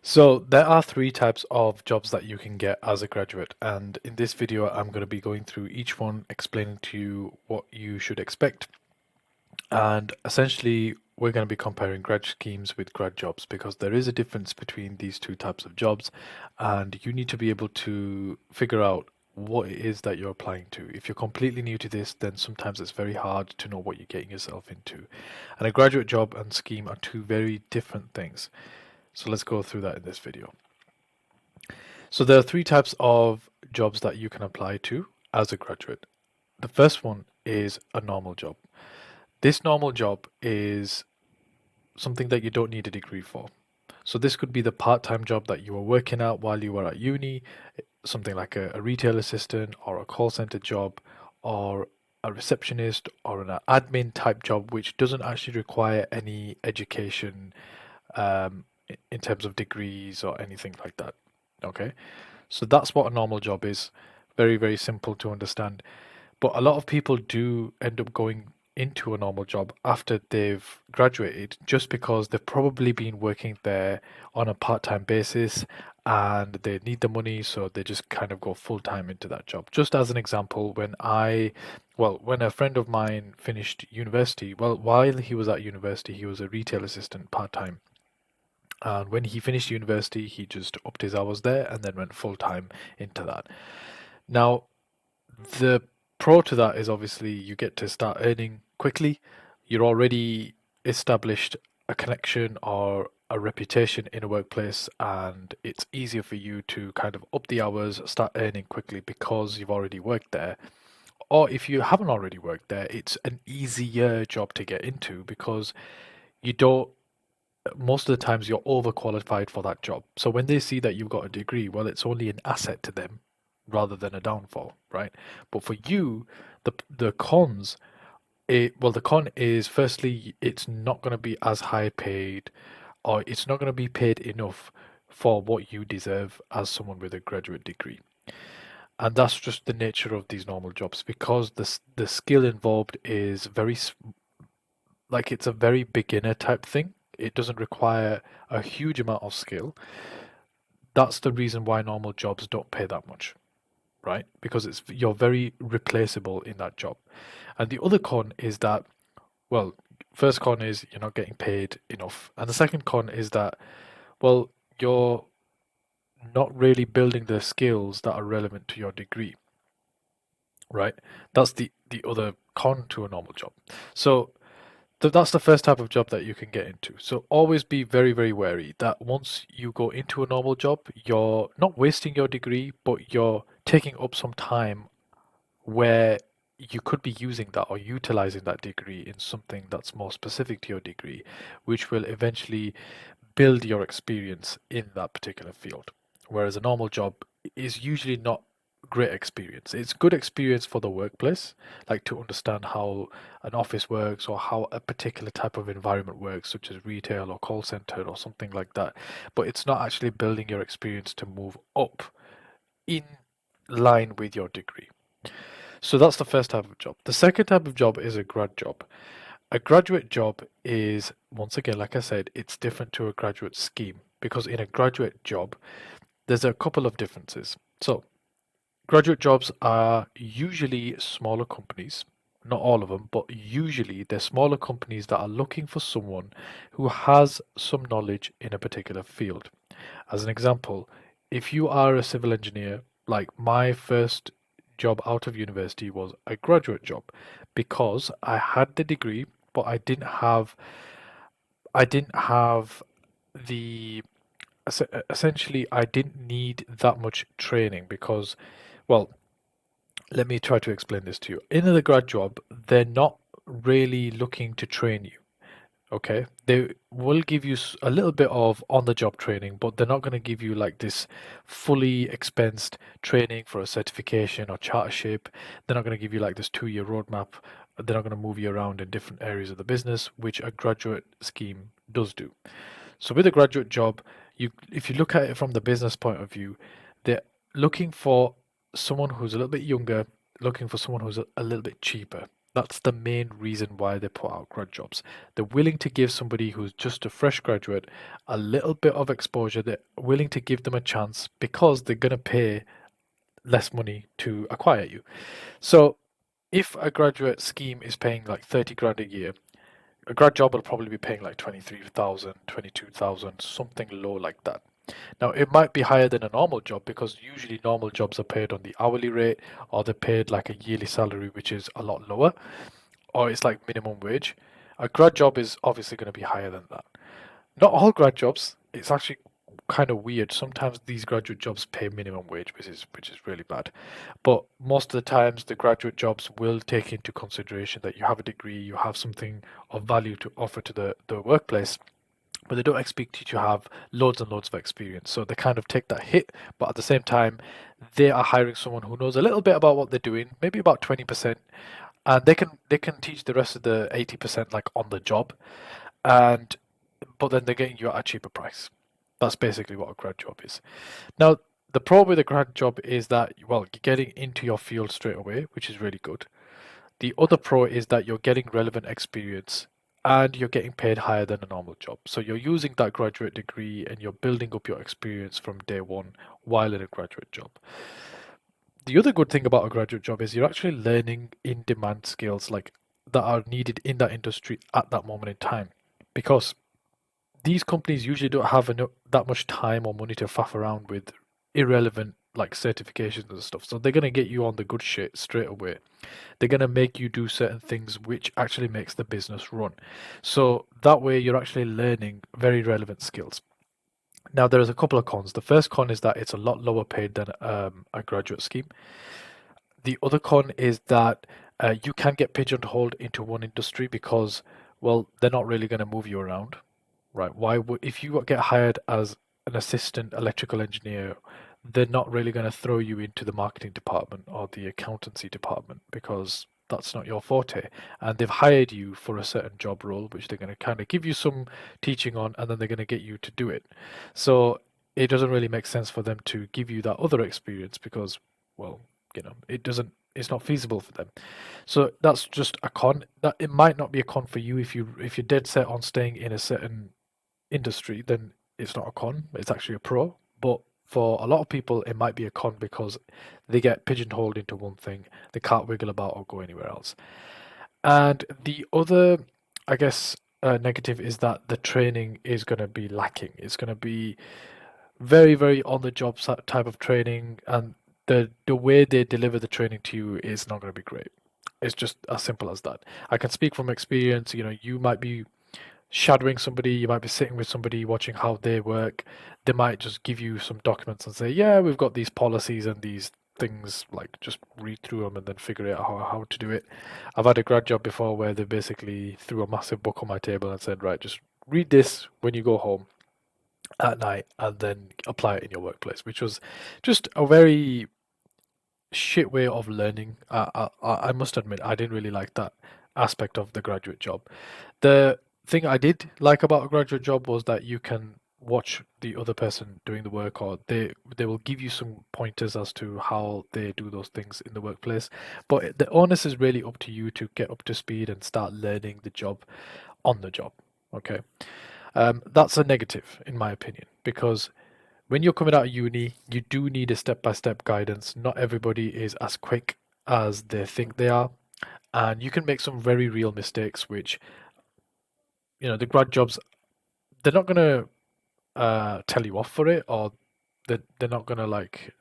So there are three types of jobs that you can get as a graduate, and in this video, I'm going to be going through each one, explaining to you what you should expect, and essentially we're going to be comparing grad schemes with grad jobs because there is a difference between these two types of jobs, and you need to be able to figure out what it is that you're applying to. If you're completely new to this, then sometimes it's very hard to know what you're getting yourself into. And a graduate job and scheme are two very different things. So let's go through that in this video. So there are three types of jobs that you can apply to as a graduate. The first one is a normal job. This normal job is something that you don't need a degree for. So this could be the part-time job that you were working at while you were at uni, something like a retail assistant or a call center job or a receptionist or an admin type job, which doesn't actually require any education in terms of degrees or anything like that. Okay. So that's what a normal job is. Very, very simple to understand. But a lot of people do end up going into a normal job after they've graduated just because they've probably been working there on a part-time basis and they need the money, so they just kind of go full-time into that job. Just as an example, when a friend of mine finished university, well, while he was at university, he was a retail assistant part-time. And when he finished university, he just upped his hours there and then went full time into that. Now, the pro to that is obviously you get to start earning quickly. You're already established a connection or a reputation in a workplace, and it's easier for you to kind of up the hours, start earning quickly because you've already worked there. Or if you haven't already worked there, it's an easier job to get into because you don't most of the times you're overqualified for that job. So when they see that you've got a degree, well, it's only an asset to them rather than a downfall, right? But for you, the cons, the con is firstly, it's not going to be as high paid, or it's not going to be paid enough for what you deserve as someone with a graduate degree. And that's just the nature of these normal jobs because the skill involved is like it's a very beginner type thing. It doesn't require a huge amount of skill. That's the reason why normal jobs don't pay that much, right? Because you're very replaceable in that job. And the other con is that, well, first con is you're not getting paid enough. And the second con is that, well, you're not really building the skills that are relevant to your degree, right? That's the other con to a normal job. So that's the first type of job that you can get into. So always be very, very wary that once you go into a normal job, you're not wasting your degree, but you're taking up some time where you could be using that or utilizing that degree in something that's more specific to your degree, which will eventually build your experience in that particular field. Whereas a normal job is usually not great experience. It's good experience for the workplace, like to understand how an office works or how a particular type of environment works, such as retail or call center or something like that. But it's not actually building your experience to move up in line with your degree. So that's the first type of job. The second type of job is a grad job. A graduate job is, once again, like I said, it's different to a graduate scheme because in a graduate job, there's a couple of differences. So, graduate jobs are usually smaller companies, not all of them, but usually they're smaller companies that are looking for someone who has some knowledge in a particular field. As an example, if you are a civil engineer, like my first job out of university was a graduate job because I had the degree, but I didn't have the essentially I didn't need that much training because, well, let me try to explain this to you. In the grad job, they're not really looking to train you. Okay, they will give you a little bit of on-the-job training, but they're not going to give you like this fully expensed training for a certification or chartership. They're not going to give you like this 2-year roadmap. They're not going to move you around in different areas of the business, which a graduate scheme does do. So with a graduate job, if you look at it from the business point of view, they're looking for someone who's a little bit younger, looking for someone who's a little bit cheaper. That's the main reason why they put out grad jobs. They're willing to give somebody who's just a fresh graduate a little bit of exposure. They're willing to give them a chance because they're going to pay less money to acquire you. So if a graduate scheme is paying like 30 grand a year, a grad job will probably be paying like 23,000, 22,000, something low like that. Now, it might be higher than a normal job because usually normal jobs are paid on the hourly rate or they're paid like a yearly salary, which is a lot lower, or it's like minimum wage. A grad job is obviously going to be higher than that. Not all grad jobs. It's actually kind of weird. Sometimes these graduate jobs pay minimum wage, which is really bad. But most of the times, the graduate jobs will take into consideration that you have a degree, you have something of value to offer to the workplace, but they don't expect you to have loads and loads of experience. So they kind of take that hit, but at the same time, they are hiring someone who knows a little bit about what they're doing, maybe about 20%, and they can teach the rest of the 80% like on the job, and but then they're getting you at a cheaper price. That's basically what a grad job is. Now, the pro with a grad job is that, well, you're getting into your field straight away, which is really good. The other pro is that you're getting relevant experience and you're getting paid higher than a normal job. So you're using that graduate degree and you're building up your experience from day one while in a graduate job. The other good thing about a graduate job is you're actually learning in demand skills like that are needed in that industry at that moment in time. Because these companies usually don't have that much time or money to faff around with irrelevant like certifications and stuff. So they're gonna get you on the good shit straight away. They're gonna make you do certain things which actually makes the business run. So that way you're actually learning very relevant skills. Now there is a couple of cons. The first con is that it's a lot lower paid than a graduate scheme. The other con is that you can get pigeonholed into one industry because, well, they're not really going to move you around. Right. Why would if you get hired as an assistant electrical engineer, they're not really going to throw you into the marketing department or the accountancy department because that's not your forte. And they've hired you for a certain job role, which they're going to kind of give you some teaching on, and then they're going to get you to do it. So it doesn't really make sense for them to give you that other experience because, well, it's not feasible for them. So that's just a con. That it might not be a con for you if you're dead set on staying in a certain industry, then it's not a con, it's actually a pro. But for a lot of people, it might be a con because they get pigeonholed into one thing, they can't wiggle about or go anywhere else. And the other, I guess, negative is that the training is going to be lacking. It's going to be very, very on the job type of training, and the way they deliver the training to you is not going to be great. It's just as simple as that. I can speak from experience. You might be shadowing somebody, you might be sitting with somebody watching how they work. They might just give you some documents and say, yeah, we've got these policies and these things, like just read through them and then figure out how to do it. I've had a grad job before where they basically threw a massive book on my table and said, right, just read this when you go home at night and then apply it in your workplace, which was just a very shit way of learning. I must admit, I didn't really like that aspect of the graduate job. The thing I did like about a graduate job was that you can watch the other person doing the work, or they will give you some pointers as to how they do those things in the workplace. But the onus is really up to you to get up to speed and start learning the job on the job. Okay, that's a negative in my opinion because when you're coming out of uni, you do need a step-by-step guidance. Not everybody is as quick as they think they are, and you can make some very real mistakes, which, the grad jobs, they're not gonna tell you off for it, or they're not gonna like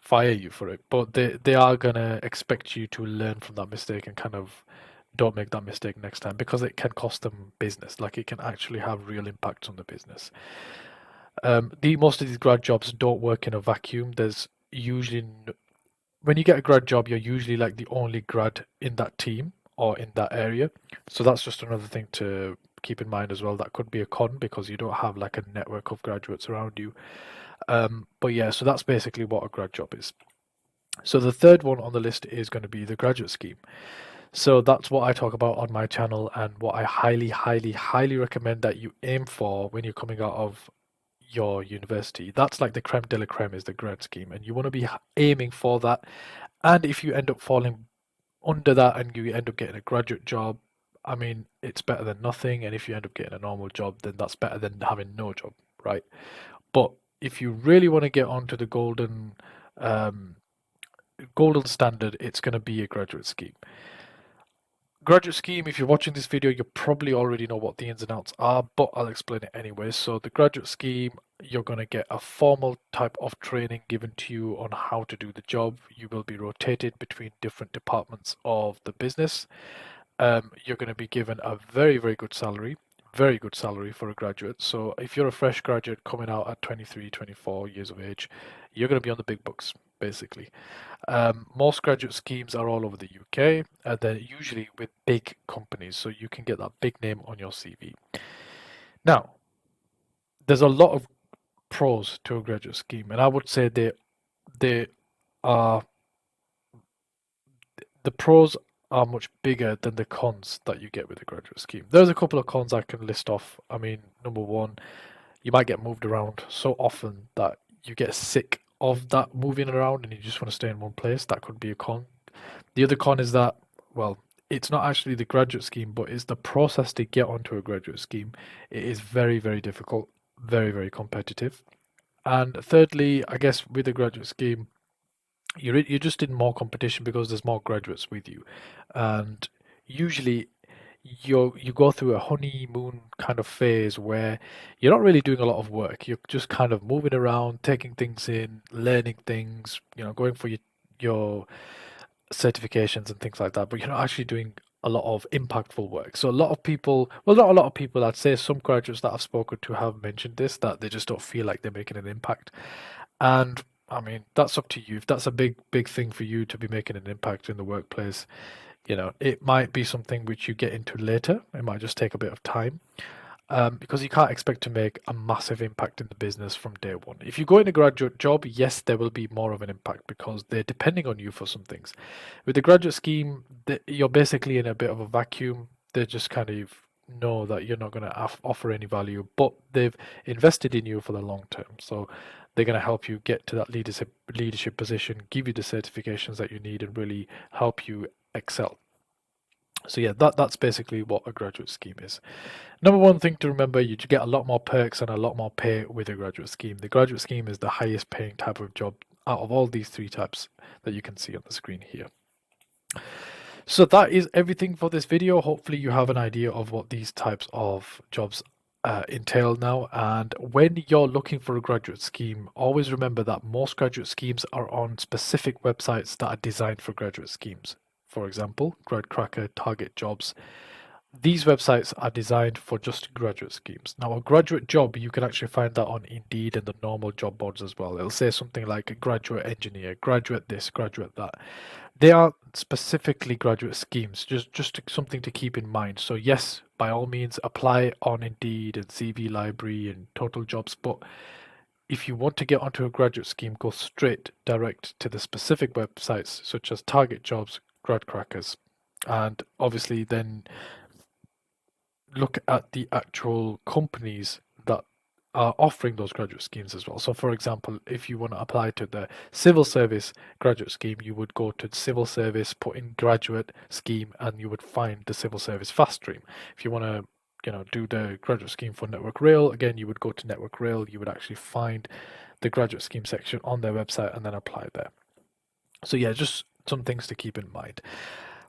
fire you for it, but they are gonna expect you to learn from that mistake and kind of don't make that mistake next time because it can cost them business. Like it can actually have real impacts on the business. The most of these grad jobs don't work in a vacuum. There's usually when you get a grad job, you're usually like the only grad in that team or in that area. So that's just another thing to keep in mind as well. That could be a con because you don't have like a network of graduates around you. But yeah, so that's basically what a grad job is. So the third one on the list is going to be the graduate scheme. So that's what I talk about on my channel and what I highly, highly, highly recommend that you aim for when you're coming out of your university. That's like the creme de la creme is the grad scheme, and you want to be aiming for that. And if you end up falling under that and you end up getting a graduate job, I mean, it's better than nothing. And if you end up getting a normal job, then that's better than having no job, right? But if you really want to get onto the um, golden standard, it's going to be a graduate scheme. Graduate scheme, if you're watching this video, you probably already know what the ins and outs are, but I'll explain it anyway. So the graduate scheme, you're going to get a formal type of training given to you on how to do the job. You will be rotated between different departments of the business. You're going to be given a very, very good salary for a graduate. So if you're a fresh graduate coming out at 23, 24 years of age, you're going to be on the big bucks, basically. Most graduate schemes are all over the UK, and they're usually with big companies, so you can get that big name on your CV. Now, there's a lot of pros to a graduate scheme, and I would say they are the pros are much bigger than the cons that you get with a graduate scheme. There's a couple of cons I can list off. I mean, number one, you might get moved around so often that you get sick of that moving around and you just want to stay in one place. That could be a con. The other con is that, well, it's not actually the graduate scheme, but it's the process to get onto a graduate scheme. It is very, very difficult, very, very competitive. And thirdly, I guess with a graduate scheme, you're just in more competition because there's more graduates with you, and usually you go through a honeymoon kind of phase where you're not really doing a lot of work. You're just kind of moving around, taking things in, learning things, going for your certifications and things like that, but you're not actually doing a lot of impactful work. So a lot of people, well, not a lot of people, I'd say some graduates that I've spoken to have mentioned this, that they just don't feel like they're making an impact. And I mean, that's up to you. If that's a big, big thing for you to be making an impact in the workplace, it might be something which you get into later. It might just take a bit of time. Because you can't expect to make a massive impact in the business from day one. If you go in a graduate job, yes, there will be more of an impact because they're depending on you for some things. With the graduate scheme, you're basically in a bit of a vacuum. They just kind of know that you're not going to offer any value, but they've invested in you for the long term. So they're going to help you get to that leadership position, give you the certifications that you need, and really help you excel. So yeah, that's basically what a graduate scheme is. Number one thing to remember, you get a lot more perks and a lot more pay with a graduate scheme. The graduate scheme is the highest paying type of job out of all these three types that you can see on the screen here. So that is everything for this video. Hopefully you have an idea of what these types of jobs entail now. And when you're looking for a graduate scheme, always remember that most graduate schemes are on specific websites that are designed for graduate schemes. For example, GradCracker, Target Jobs. These websites are designed for just graduate schemes. Now, a graduate job, you can actually find that on Indeed and the normal job boards as well. It'll say something like a graduate engineer, graduate this, graduate that. They are specifically graduate schemes, just something to keep in mind. So yes, by all means, apply on Indeed and CV Library and Total Jobs, but if you want to get onto a graduate scheme, go straight direct to the specific websites such as Target Jobs, GradCrackers, and obviously then look at the actual companies that are offering those graduate schemes as well. So, for example, if you want to apply to the civil service graduate scheme, you would go to civil service, put in graduate scheme, and you would find the civil service fast stream. If you want to do the graduate scheme for Network Rail, again, you would go to Network Rail, you would actually find the graduate scheme section on their website and then apply there. So yeah, just some things to keep in mind.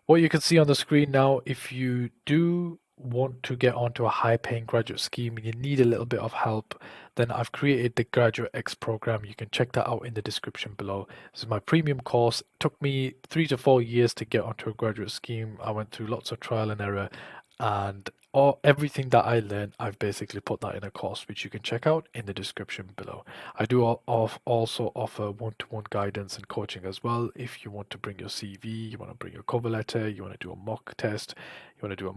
What you can see on the screen now, if you do want to get onto a high paying graduate scheme and you need a little bit of help, then I've created the Graduate X program. You can check that out in the description below. This is my premium course. It took me 3 to 4 years to get onto a graduate scheme. I went through lots of trial and error, and everything that I learned, I've basically put that in a course, which you can check out in the description below. I do also offer one-to-one guidance and coaching as well. If you want to bring your CV, you want to bring your cover letter, you want to do a mock test, you want to do a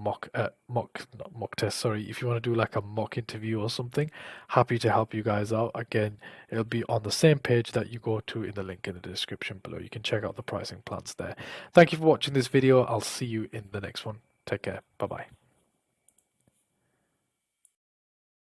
not mock test, sorry, if you want to do like a mock interview or something, happy to help you guys out. Again, it'll be on the same page that you go to in the link in the description below. You can check out the pricing plans there. Thank you for watching this video. I'll see you in the next one. Take care. Bye bye.